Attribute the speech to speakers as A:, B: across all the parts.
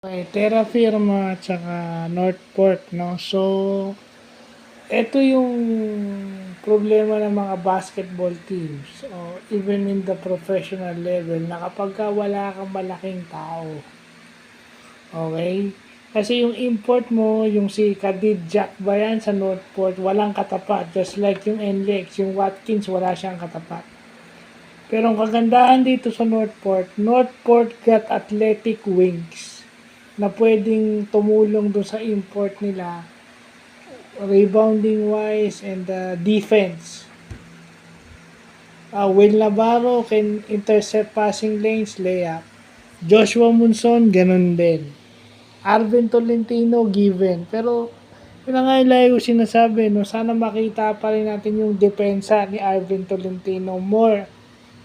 A: Okay, Terra Firma at saka Northport, no? So, ito yung problema ng mga basketball teams o even in the professional level na kapag wala kang malaking tao, okay? Kasi yung import mo, yung si Khalid Jack ba yan sa Northport, walang katapat. Just like yung NLEX, yung Watkins, wala siyang katapat. Pero ang kagandahan dito sa Northport got athletic wings na pwedeng tumulong doon sa import nila rebounding wise and defense. Will Navarro can intercept passing lanes, layup. Joshua Munson, ganun din. Arvin Tolentino, given. Pero, yun na nga yung lagi ko sinasabi, no? Sana makita pa rin natin yung depensa ni Arvin Tolentino more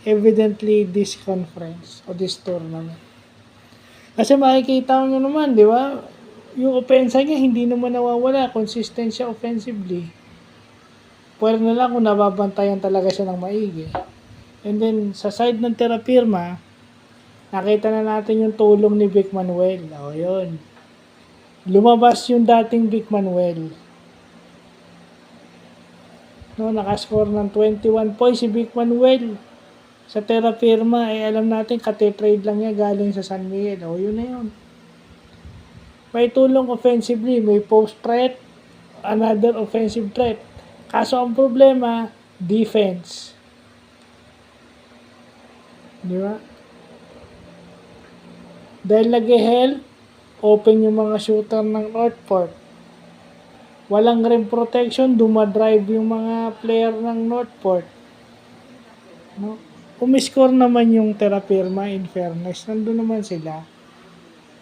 A: evidently this conference o this tournament. Kasi makikita mo naman, di ba? Yung opensa niya, hindi naman nawawala. Consistent siya offensively. Pwede na lang kung nababantayan talaga siya ng maigi. And then, sa side ng Terra Firma, nakita na natin yung tulong ni Vic Manuel. O, yun. Lumabas yung dating Vic Manuel. No, nakascore ng 21 points si Vic Manuel. Sa Terra Firma, alam natin, kate-trade lang niya galing sa San Miguel. O, yun na yun. May tulong offensively, may post threat, another offensive threat. Kaso ang problema, defense. Di ba? Dahil nag-help, open yung mga shooter ng Northport. Walang rim protection, dumadrive yung mga player ng Northport. No? Umiscore naman yung Terra Firma, in fairness. Nandun naman sila.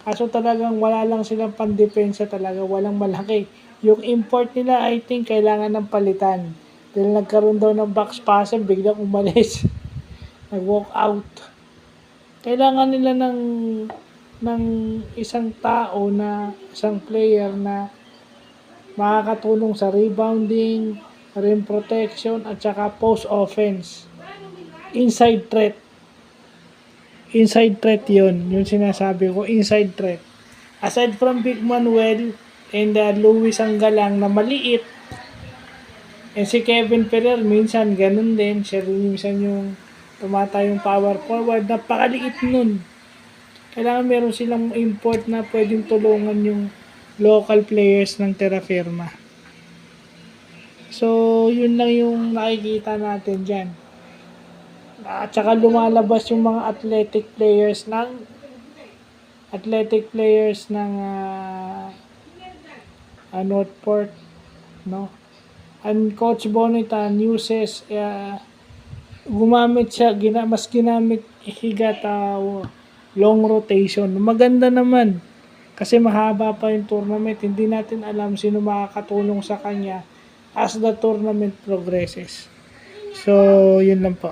A: Kaso talagang wala lang silang pandepensa talaga, walang malaki. Yung import nila, I think, kailangan ng palitan. Dahil nagkaroon daw ng box passer, biglang umalis. Nag-walk out. Kailangan nila ng isang tao na, isang player na makakatulong sa rebounding, rim protection, at saka post offense. Inside threat. Inside threat yun. Yung sinasabi ko, inside threat. Aside from Big Manuel and Luis Anggalang na maliit, and si Kevin Ferrer, minsan ganun din. Siya rin minsan yung tumatayong power forward. Napakaliit nun. Kailangan meron silang import na pwedeng tulungan yung local players ng Terra Firma. So, yun lang yung nakikita natin dyan. At saka lumalabas yung mga athletic players ng Northport, no? And Coach Bonita uses gumamit siya, mas ginamit higat long rotation. Maganda naman kasi mahaba pa yung tournament. Hindi natin alam sino makakatulong sa kanya as the tournament progresses. So, yun lang po.